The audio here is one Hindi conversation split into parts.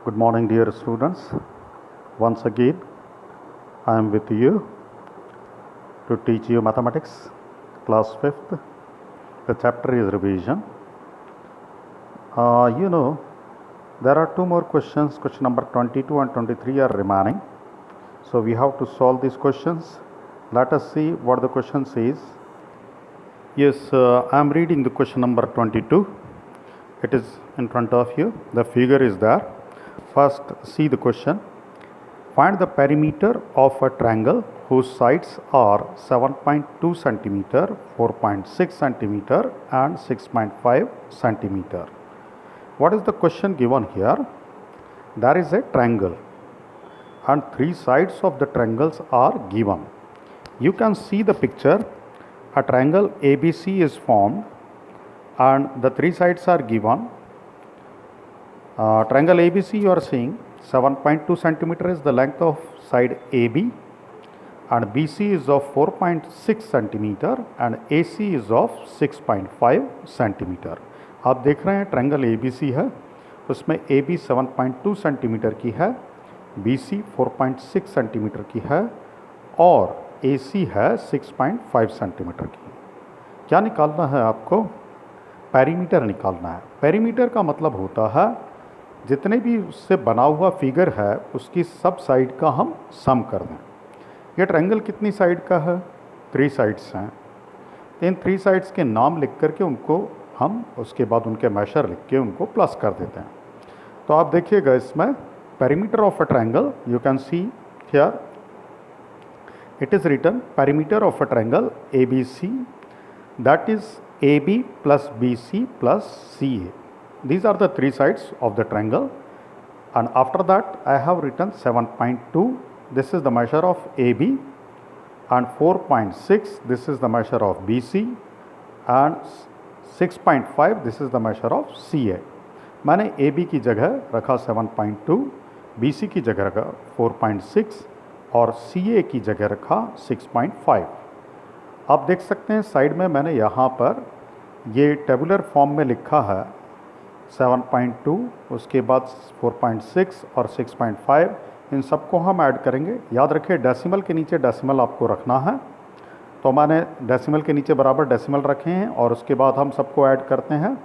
Good morning, dear students. Once again, I am with you to teach you mathematics, class 5th. The chapter is revision. There are two more questions. Question number 22 and 23 are remaining. So we have to solve these questions. Let us see what the question says. Yes, I am reading the question number 22. It is in front of you. The figure is there. First, see the question. Find the perimeter of a triangle whose sides are 7.2 centimeter, 4.6 centimeter and 6.5 centimeter. What is the question given here? There is a triangle and three sides of the triangles are given. You can see the picture. A triangle ABC is formed and the three sides are given. Triangle ABC, you are seeing 7.2 centimeter is the length of side AB and BC is of 4.6 centimeter and AC is of 6.5 centimeter. आप देख रहे हैं ट्रायंगल ABC है, उसमें AB 7.2 सेंटीमीटर की है, BC 4.6 सेंटीमीटर की है और AC है 6.5 सेंटीमीटर की. क्या निकालना है आपको? पेरीमीटर निकालना है. पेरीमीटर का मतलब होता है जितने भी उससे बना हुआ फिगर है उसकी सब साइड का हम सम कर दें. ये ट्रायंगल कितनी साइड का है? 3 साइड्स हैं. इन 3 साइड्स के नाम लिख करके उनको हम उसके बाद उनके मेशर लिख के उनको प्लस कर देते हैं. तो आप देखिएगा इसमें perimeter of a triangle, you can see here it is written perimeter of a triangle ABC, that is AB plus BC plus CA. These are the three sides of the triangle, and after that I have written 7.2, this is the measure of AB, and 4.6, this is the measure of BC, and 6.5, this is the measure of CA. मैंने AB की जगह रखा 7.2, BC की जगह रखा 4.6 और CA की जगह रखा 6.5. आप देख सकते हैं साइड में मैंने यहाँ पर ये टेबुलर फॉर्म में लिखा है 7.2, उसके बाद 4.6 और 6.5. इन सबको हम ऐड करेंगे. याद रखिए डेसिमल के नीचे डेसिमल आपको रखना है, तो मैंने डेसिमल के नीचे बराबर डेसिमल रखे हैं और उसके बाद हम सबको ऐड करते हैं.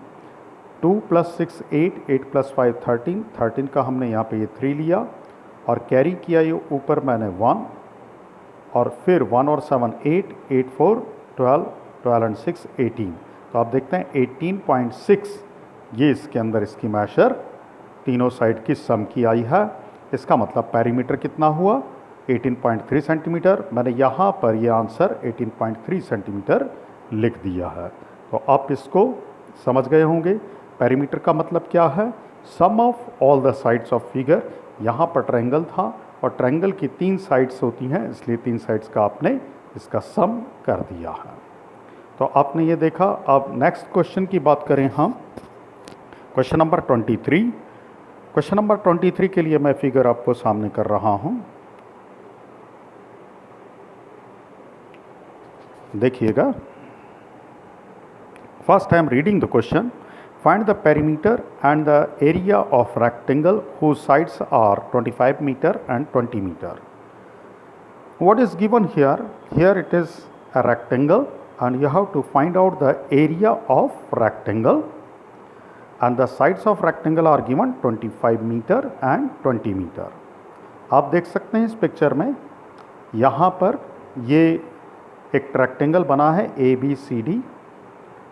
2 + 6 8, 8 + 5 13, 13 का हमने यहाँ पे ये 3 लिया और कैरी किया ये ऊपर मैंने 1 और फिर 1 और 7 8, 8 4 12, 12 and 6 18. तो आप देखते हैं 18.6 ये इसके अंदर इसकी मैशर तीनों साइड की सम की आई है. इसका मतलब पेरीमीटर कितना हुआ? 18.3 सेंटीमीटर. मैंने यहाँ पर ये आंसर 18.3 सेंटीमीटर लिख दिया है. तो आप इसको समझ गए होंगे. पेरीमीटर का मतलब क्या है? Sum of all the sides of figure. यहाँ पर ट्रायंगल था और ट्रायंगल की 3 साइड्स होती हैं, इसलिए 3 साइड्स का आपने इसका सम कर दिया है. तो आपने ये देखा. अब नेक्स्ट क्वेश्चन की बात करें हम, क्वेश्चन नंबर 23. क्वेश्चन नंबर 23 के लिए मैं फिगर आपको सामने कर रहा हूँ. देखिएगा. First I am reading the question. Find the perimeter and the area of rectangle whose sides are 25 meter and 20 meter. What is given here? Here it is a rectangle and you have to find out the area of rectangle, and the sides of rectangle are given 25 meter and 20 meter. आप देख सकते हैं इस पिक्चर में यहाँ पर ये एक रेक्टेंगल बना है ABCD,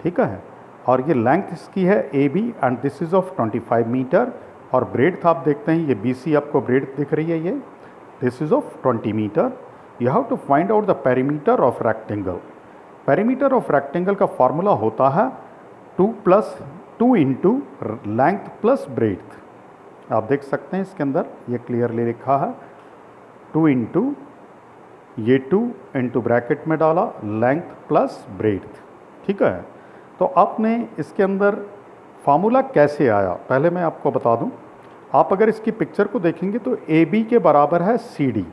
ठीक है, और ये लेंथ इसकी है AB and this is of 25 metre और ब्रेड्थ आप देखते हैं ये BC आपको ब्रेड्थ दिख रही है, ये this is of 20 metre. You have to find out the perimeter of rectangle. Perimeter of rectangle का फॉर्मूला होता है 2 इंटू लेंथ प्लस ब्रेड्थ. आप देख सकते हैं इसके अंदर ये क्लियरली लिखा है 2 इंटू ये 2 इंटू ब्रैकेट में डाला लेंथ प्लस ब्रेड्थ, ठीक है. तो आपने इसके अंदर फार्मूला कैसे आया पहले मैं आपको बता दूं. आप अगर इसकी पिक्चर को देखेंगे तो AB के बराबर है CD.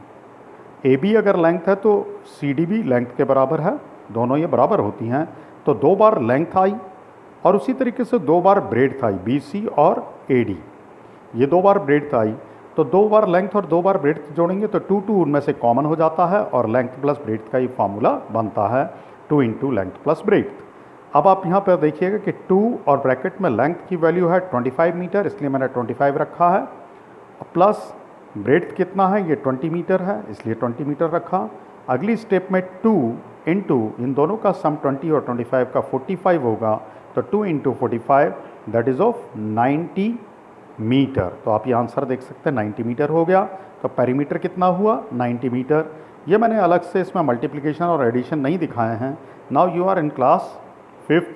AB अगर लेंथ है तो CD भी लेंथ के बराबर है, दोनों ये बराबर होती हैं. तो 2 बार लेंथ आई और उसी तरीके से 2 बार ब्रेड्थ आई BC और AD. ये 2 बार ब्रेड्थ आई, तो 2 बार लेंथ और 2 बार ब्रेड्थ जोड़ेंगे तो 2 2 उनमें से कॉमन हो जाता है और लेंथ प्लस ब्रेड्थ का ये फार्मूला बनता है 2 इंटू लेंथ प्लस ब्रेड्थ। अब आप यहाँ पर देखिएगा कि 2 और ब्रैकेट में लेंथ की वैल्यू है 25 मीटर, इसलिए मैंने 25 रखा है, प्लस ब्रेड्थ कितना है, ये 20 मीटर है, इसलिए 20 मीटर रखा। अगली स्टेप में 2 इंटू इन दोनों का सम 20 और 25 का 45 होगा, तो 2 into 45 that is of 90 metre. तो आप ये आंसर देख सकते हैं 90 मीटर हो गया। तो पेरीमीटर कितना हुआ, 90 मीटर। ये मैंने अलग से इसमें मल्टीप्लिकेशन और एडिशन नहीं दिखाए हैं। Now you are in class 5th,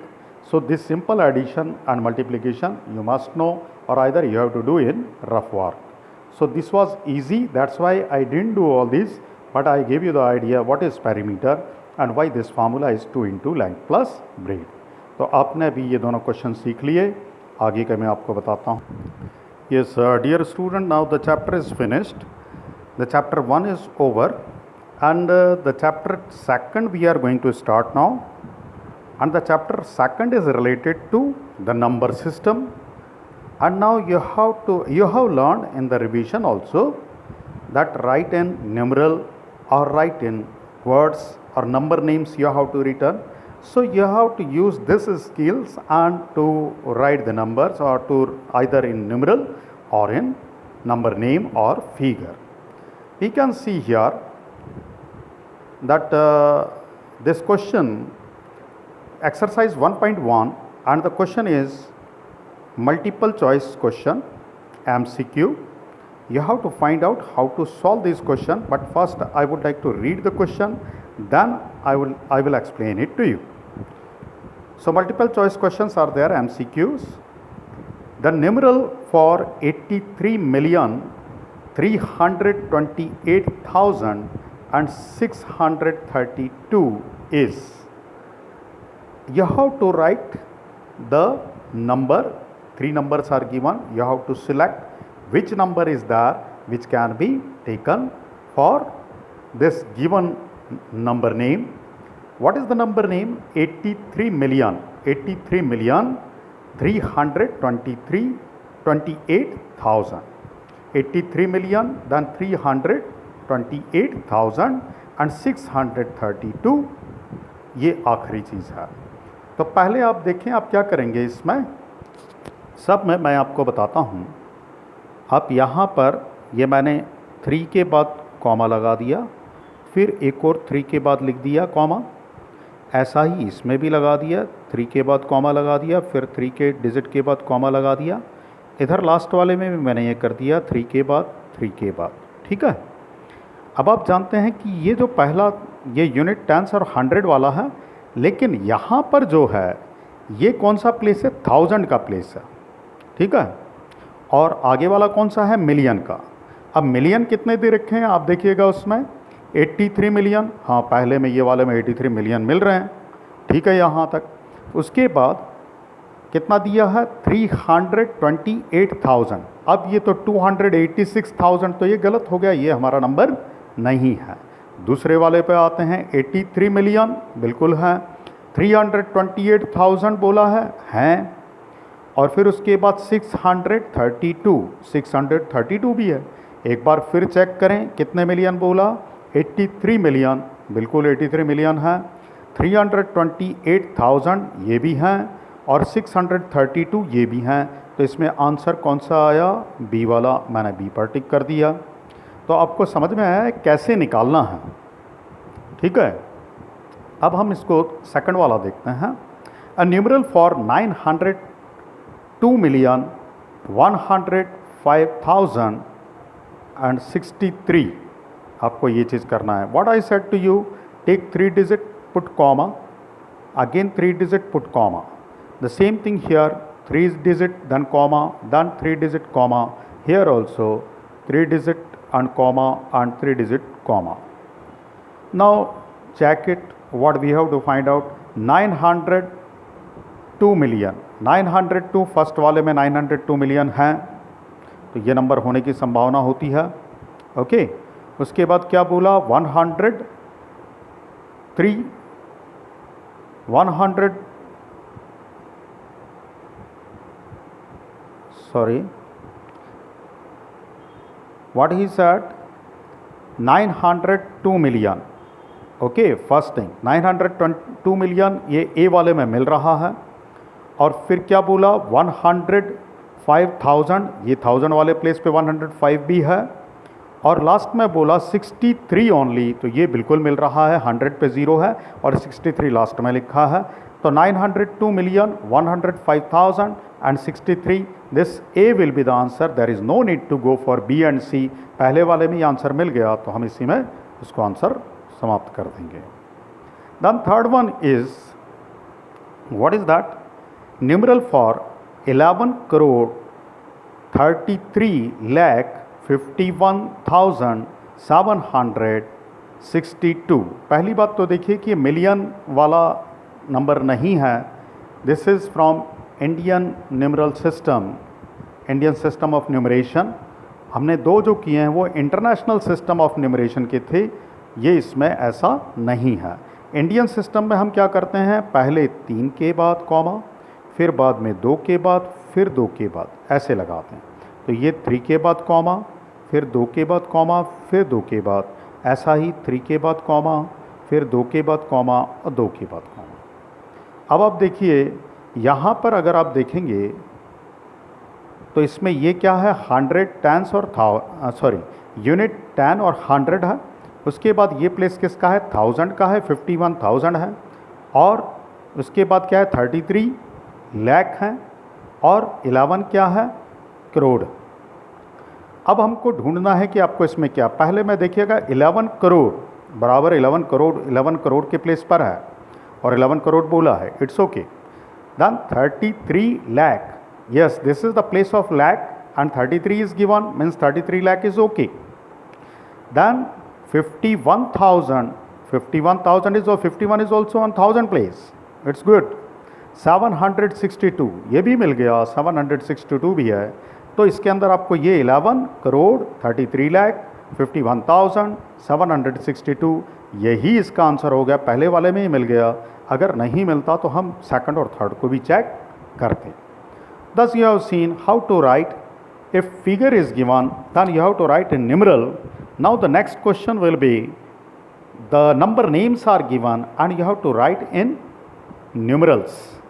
so this simple addition and multiplication you must know, or either you have to do in rough work. So this was easy, that's why I didn't do all this, but I gave you the idea what is perimeter and why this formula is 2 into length plus breadth. तो आपने अभी ये दोनों क्वेश्चन सीख लिए, आगे का मैं आपको बताता हूँ। Yes, dear student, now the chapter is finished. The chapter 1 is over and the chapter 2 we are going to start now. And the chapter 2 is related to the number system, and now you have learned in the revision also that write in numeral or write in words or number names you have to return. So you have to use this skills and to write the numbers or to either in numeral or in number name or figure. We can see here that this question exercise 1.1 and the question is multiple choice question MCQ. You have to find out how to solve this question, but first I would like to read the question, then I will explain it to you. So multiple choice questions are there, MCQs. The numeral for 83,328,632 is, you have to write the number, 3 numbers are given, you have to select which number is there which can be taken for this given number name. What is the number name? 83 million 328,000, 83 million then 328,632, ये आखिरी चीज़ है। तो पहले आप देखें आप क्या करेंगे, इसमें सब में मैं आपको बताता हूँ। आप यहाँ पर ये मैंने 3 के बाद कॉमा लगा दिया, फिर एक और 3 के बाद लिख दिया कॉमा, ऐसा ही इसमें भी लगा दिया, 3 के बाद कॉमा लगा दिया, फिर 3 के डिजिट के बाद कॉमा लगा दिया। इधर लास्ट वाले में भी मैंने ये कर दिया 3 के बाद 3 के बाद, ठीक है। अब आप जानते हैं कि ये जो पहला ये यूनिट, टेंस और 100 वाला है, लेकिन यहाँ पर जो है ये कौन सा प्लेस है, 1000 का प्लेस है, ठीक है। और आगे वाला कौन सा है, मिलियन का। अब मिलियन कितने दे रखे हैं आप देखिएगा, उसमें 83 मिलियन, हाँ पहले में ये वाले में 83 मिलियन मिल रहे हैं, ठीक है यहाँ तक। उसके बाद कितना दिया है, 328,000। अब ये तो 286,000, तो ये गलत हो गया, ये हमारा नंबर नहीं है। दूसरे वाले पे आते हैं, 83 मिलियन बिल्कुल है, 328,000 बोला है, और फिर उसके बाद 632 भी है। एक बार फिर चेक करें कितने मिलियन बोला, 83 मिलियन, बिल्कुल 83 मिलियन है, 328,000 ये भी हैं, और 632 ये भी हैं। तो इसमें आंसर कौन सा आया, बी वाला, मैंने बी पर टिक कर दिया। तो आपको समझ में आया कैसे निकालना है, ठीक है। अब हम इसको सेकंड वाला देखते हैं। अ न्यूमरल फॉर 902,105,063, आपको ये चीज़ करना है। What I said to you, take 3 digit put comma, again 3 digit put comma, the same thing here, 3 digit then comma, then 3 digit comma, here also 3 digit and comma and 3 digit comma. Now check it, what we have to find out, 902 million, 902 first वाले में 902 मिलियन हैं, तो ये नंबर होने की संभावना होती है, ओके। उसके बाद क्या बोला, 100 what he said 902 million. Okay, first thing 902 million ये ए वाले में मिल रहा है, और फिर क्या बोला 105,000, ये 1000 वाले प्लेस पे 105 भी है, और लास्ट में बोला 63 ओनली, तो ये बिल्कुल मिल रहा है, 100 पे 0 है और 63 लास्ट में लिखा है। तो 902 million 105,000 and 63, this A will be the answer. There is no need to go for B and C, पहले वाले में ही आंसर मिल गया तो हम इसी में उसको आंसर समाप्त कर देंगे। Then third one is what is that, numeral for 11 crore 33,51,762। पहली बात तो देखिए कि मिलियन वाला नंबर नहीं है, this is from Indian numeral system, Indian system of numeration. हमने दो जो किए हैं वो इंटरनेशनल सिस्टम ऑफ न्यूमरेशन के थे, ये इसमें ऐसा नहीं है। इंडियन सिस्टम में हम क्या करते हैं, पहले 3 के बाद कॉमा, फिर बाद में 2 के बाद, फिर 2 के बाद, ऐसे लगाते हैं। तो ये 3 के बाद कॉमा, फिर 2 के बाद कॉमा, फिर 2 के बाद, ऐसा ही 3 के बाद कॉमा, फिर 2 के बाद कॉमा और 2 के बाद कॉमा। अब आप देखिए यहाँ पर अगर आप देखेंगे तो इसमें ये क्या है, 100 टेंस और यूनिट 10 और 100 है। उसके बाद ये प्लेस किसका है, 1000 का है, 51,000 है, और उसके बाद क्या है 33 लाख है, और 11 क्या है, करोड़। अब हमको ढूंढना है कि आपको इसमें क्या, पहले में देखिएगा 11 करोड़ बराबर 11 करोड़, 11 करोड़ के प्लेस पर है और 11 करोड़ बोला है, it's okay. Then 33 lakh, yes, this is the place of lakh and 33 is given, means 33 lakh is okay. Then 51,000 is, or 51 is also on 1000 place, it's good. 762 ये भी मिल गया, 762 भी है। तो इसके अंदर आपको ये 11 करोड़ 33 लाख 51,762 यही इसका आंसर हो गया, पहले वाले में ही मिल गया। अगर नहीं मिलता तो हम सेकंड और थर्ड को भी चेक करते। Thus you have seen how to write, if figure is given then you have to write in numeral. Now the next question will be, the number names are given and you have to write in numerals.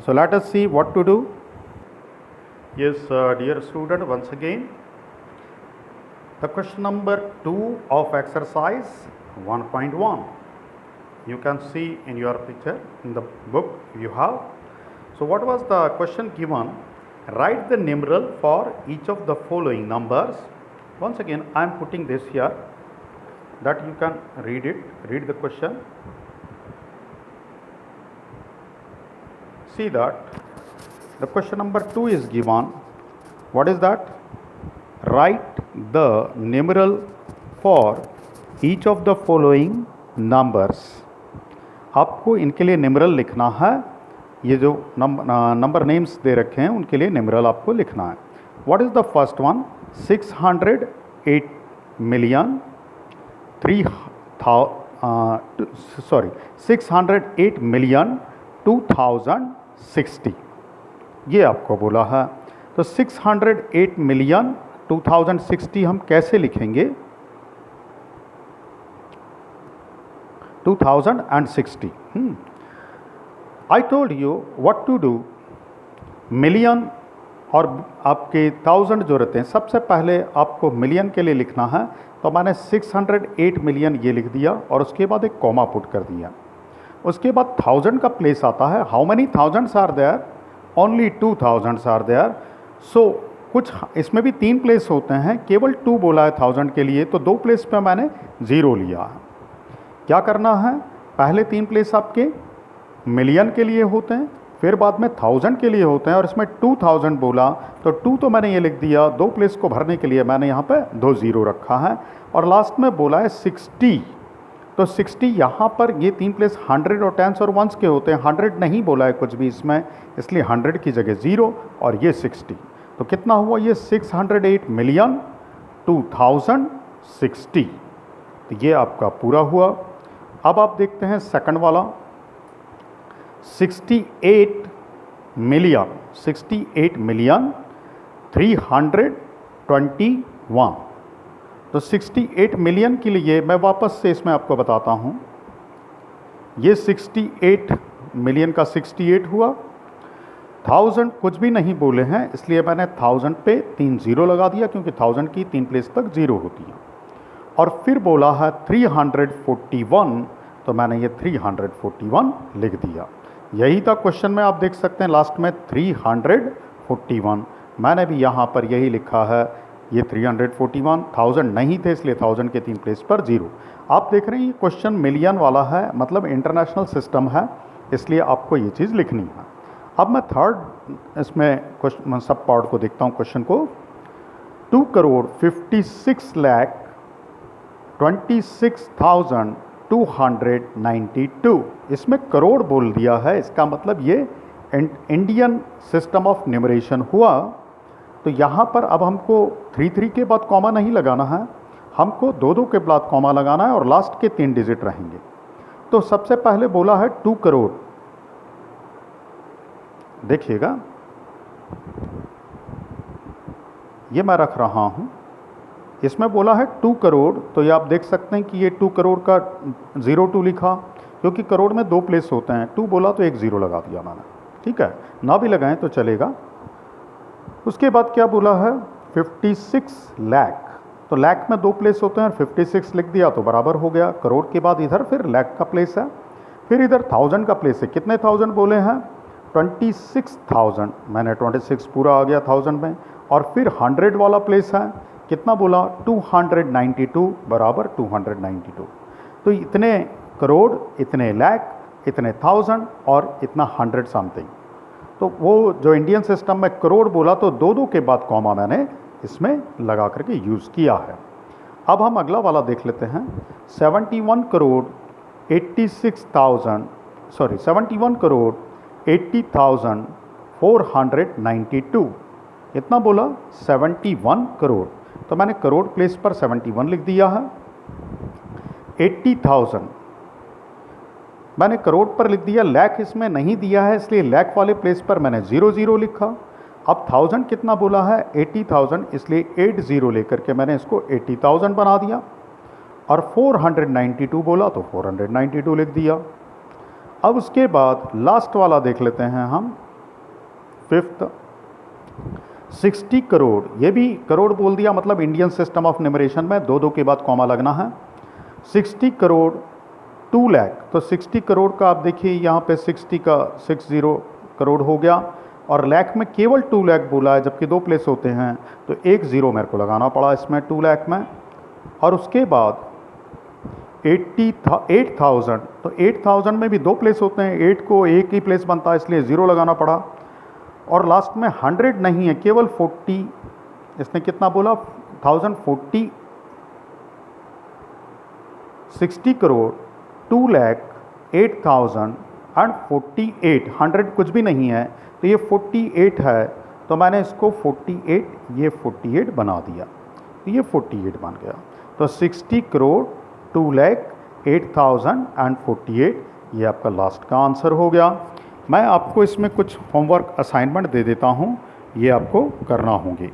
So let us see what to do. Yes, dear student, once again the question number 2 of exercise 1.1 you can see in your picture in the book you have. So what was the question given? Write the numeral for each of the following numbers. Once again I am putting this here that you can read it, read the question. See that the question number 2 is given. What is that? Write the numeral for each of the following numbers. आपको इनके लिए न्यूमरल लिखना है, ये जो नंबर नेम्स दे रखे हैं उनके लिए न्यूमरल आपको लिखना है। What is the first one, 608 million 608 million 2060, ये आपको बोला है। तो 608 मिलियन 2060 हम कैसे लिखेंगे, 2060। I told you what to do. Million और आपके 1000 जो रहते हैं, सबसे पहले आपको मिलियन के लिए लिखना है, तो मैंने 608 मिलियन ये लिख दिया और उसके बाद एक कॉमा पुट कर दिया। उसके बाद 1000 का प्लेस आता है, how many thousands are there, only 2000 are there. So कुछ इसमें भी 3 प्लेस होते हैं, केवल 2 बोला है 1000 के लिए, तो 2 प्लेस पे मैंने 0 लिया है। क्या करना है, पहले 3 प्लेस आपके मिलियन के लिए होते हैं, फिर बाद में 1000 के लिए होते हैं, और इसमें 2000 बोला तो 2 तो मैंने ये लिख दिया, 2 प्लेस को भरने के लिए मैंने यहाँ पे 2 0 रखा है, और लास्ट में बोला है 60। तो 60 यहाँ पर ये 3 प्लेस 100 और 10s और 1s के होते हैं, 100 नहीं बोला है कुछ भी इसमें, इसलिए 100 की जगह 0 और ये 60। तो कितना हुआ ये 608 मिलियन 2060, तो ये आपका पूरा हुआ। अब आप देखते हैं सेकंड वाला, 68 मिलियन 321, तो 68 मिलियन के लिए मैं वापस से इसमें आपको बताता हूँ, ये 68 मिलियन का 68 हुआ, 1000 कुछ भी नहीं बोले हैं इसलिए मैंने 1000 पे 3 ज़ीरो लगा दिया क्योंकि 1000 की 3 प्लेस तक ज़ीरो होती है। और फिर बोला है 341, तो मैंने ये 341 लिख दिया। यही था क्वेश्चन में, आप देख सकते हैं लास्ट में 341, मैंने भी यहाँ पर यही लिखा है, ये 341, 1000 नहीं थे इसलिए 1000 के 3 प्लेस पर ज़ीरो। आप देख रहे हैं ये क्वेश्चन मिलियन वाला है, मतलब इंटरनेशनल सिस्टम है, इसलिए आपको ये चीज़ लिखनी है। अब मैं थर्ड इसमें क्वेश्चन सब पार्ट को देखता हूँ क्वेश्चन को। 2,56,26,292, इसमें करोड़ बोल दिया है, इसका मतलब ये इंडियन सिस्टम ऑफ न्यूमरेशन हुआ। तो यहाँ पर अब हमको 3 के बाद कॉमा नहीं लगाना है, हमको 2 के बाद कॉमा लगाना है और लास्ट के 3 डिजिट रहेंगे। तो सबसे पहले बोला है 2 करोड़, देखिएगा ये मैं रख रहा हूँ, इसमें बोला है 2 करोड़, तो ये आप देख सकते हैं कि ये 2 करोड़ का 02 लिखा, क्योंकि करोड़ में 2 प्लेस होते हैं, 2 बोला तो 1 ज़ीरो लगा दिया मैंने, ठीक है, ना भी लगाएं तो चलेगा। उसके बाद क्या बोला है 56 लाख, तो लाख में 2 प्लेस होते हैं, 56 लिख दिया तो बराबर हो गया। करोड़ के बाद इधर फिर लाख का प्लेस है, फिर इधर 1000 का प्लेस है। कितने 1000 बोले हैं 26,000, मैंने 26 पूरा आ गया 1000 में। और फिर 100 वाला प्लेस है, कितना बोला 292 बराबर 292। तो इतने करोड़, इतने लाख, इतने 1000 और इतना 100 समथिंग। तो वो जो इंडियन सिस्टम में करोड़ बोला तो 2 के बाद कॉमा मैंने इसमें लगा करके यूज़ किया है। अब हम अगला वाला देख लेते हैं, 71 करोड़ 80,492, कितना बोला 71 करोड़, तो मैंने करोड़ प्लेस पर 71 लिख दिया है। 80,000 मैंने करोड़ पर लिख दिया, लाख इसमें नहीं दिया है इसलिए लाख वाले प्लेस पर मैंने 00 लिखा। अब 1000 कितना बोला है 80,000, इसलिए 80 लेकर के मैंने इसको 80,000 बना दिया। और 492 बोला तो 492 लिख दिया। अब उसके बाद लास्ट वाला देख लेते हैं हम, 5th 60 करोड़, ये भी करोड़ बोल दिया, मतलब इंडियन सिस्टम ऑफ न्यूमरेशन में 2 के बाद कॉमा लगना है। 60 करोड़ 2 लाख, तो 60 करोड़ का आप देखिए यहाँ पे 60 का 60 करोड़ हो गया, और लाख में केवल 2 लाख बोला है, जबकि 2 प्लेस होते हैं तो 1 ज़ीरो मेरे को लगाना पड़ा इसमें 2 लाख में। और उसके बाद 8,000, तो 8,000 में भी 2 प्लेस होते हैं, 8 को 1 ही प्लेस बनता है इसलिए 0 लगाना पड़ा। और लास्ट में 100 नहीं है, केवल 40, इसने कितना बोला 1040, 60 करोड़ 2,08,048, 100 कुछ भी नहीं है तो ये 48 है, तो मैंने इसको 48 ये 48 बना दिया, तो ये 48 बन गया। तो 60 करोड़ 2,08,048 ये आपका लास्ट का आंसर हो गया। मैं आपको इसमें कुछ होमवर्क असाइनमेंट दे देता हूँ, ये आपको करना होंगे।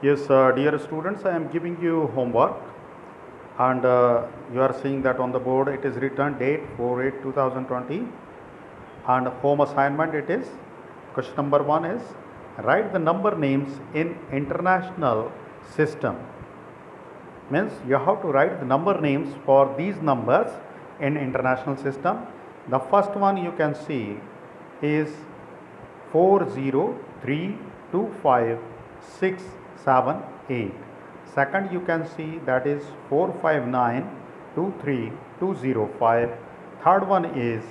Yes dear students, I am giving you homework and you are seeing that on the board it is written date 4/8/2020, and home assignment it is question number 1 is write the number names in international system. Means you have to write the number names for these numbers in international system. The first one you can see is 4032567 Second you can see that is 45923,205. Third one is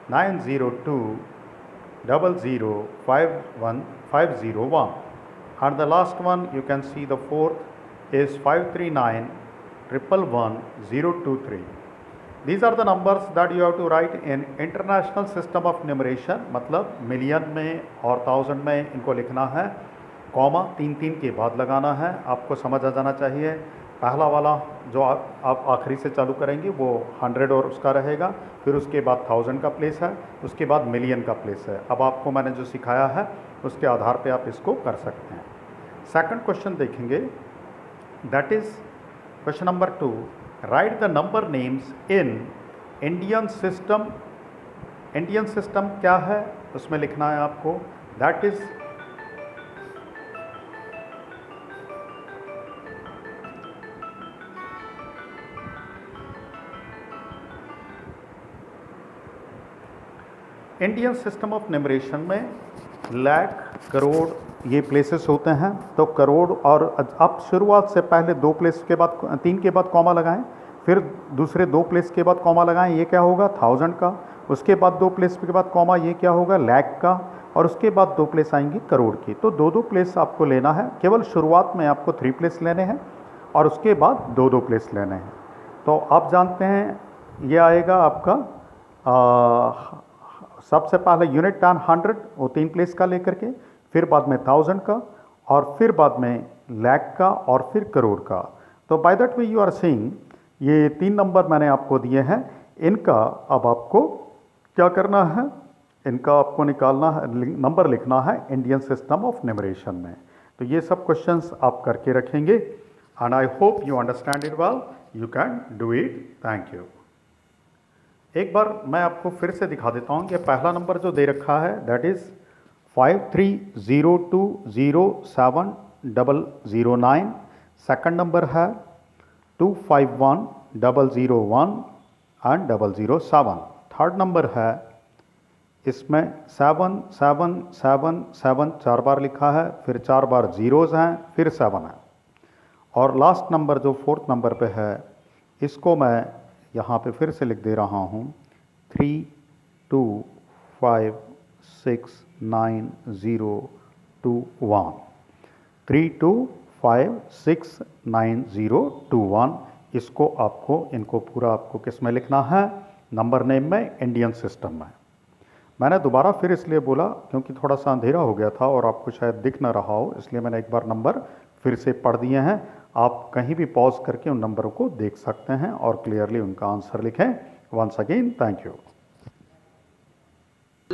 9020051,501. And the last one you can see the fourth is 539111023. These are the numbers that you have to write in international system of numeration, मतलब मिलियन में और 1000 में इनको लिखना है, कॉमा 3 के बाद लगाना है। आपको समझ आ जाना चाहिए। पहला वाला जो आप आखिरी से चालू करेंगे वो 100 और उसका रहेगा, फिर उसके बाद 1000 का प्लेस है, उसके बाद मिलियन का प्लेस है। अब आपको मैंने जो सिखाया है उसके आधार पे आप इसको कर सकते हैं। सेकंड क्वेश्चन देखेंगे, that is question number 2, right the number names in Indian system. Indian system क्या है उसमें लिखना है आपको, that is Indian system of numeration में लाख, करोड़ ये प्लेसेस होते हैं। तो करोड़, और आप शुरुआत से पहले 2 प्लेस के बाद 3 के बाद कॉमा लगाएं, फिर दूसरे 2 प्लेस के बाद कॉमा लगाएं, ये क्या होगा 1000 का। उसके बाद 2 प्लेस के बाद कॉमा, ये क्या होगा लाख का। और उसके बाद 2 प्लेस आएंगी करोड़ की। तो 2-2 प्लेस आपको लेना है, केवल शुरुआत में आपको 3 प्लेस लेने हैं और उसके बाद 2-2 प्लेस लेने हैं। तो आप जानते हैं ये आएगा आपका सबसे पहले यूनिट 10 100 वो 3 प्लेस का लेकर के, फिर बाद में 1000 का, और फिर बाद में लाख का, और फिर करोड़ का। तो by that way you are seeing ये 3 नंबर मैंने आपको दिए हैं, इनका अब आपको क्या करना है, इनका आपको निकालना है, नंबर लिखना है इंडियन सिस्टम ऑफ न्यूमरेशन में। तो ये सब क्वेश्चंस आप करके रखेंगे and I hope you understand it well, you can do it. Thank you. एक बार मैं आपको फिर से दिखा देता हूँ कि पहला नंबर जो दे रखा है दैट इज़ 5302070009। सेकंड नंबर है 251001 एंड 007। थर्ड नंबर है इसमें 7777 4 बार लिखा है, फिर 4 बार जीरोज़ हैं, फिर 7 है। और लास्ट नंबर जो 4th नंबर पे है इसको मैं यहाँ पे फिर से लिख दे रहा हूँ 32569021 32569021। इसको आपको, इनको पूरा आपको किस में लिखना है, नंबर नेम में, इंडियन सिस्टम में। मैंने दोबारा फिर इसलिए बोला क्योंकि थोड़ा सा अंधेरा हो गया था और आपको शायद दिख ना रहा हो, इसलिए मैंने एक बार नंबर फिर से पढ़ दिए हैं। आप कहीं भी पॉज करके उन नंबरों को देख सकते हैं और क्लियरली उनका आंसर लिखें। Once again thank you.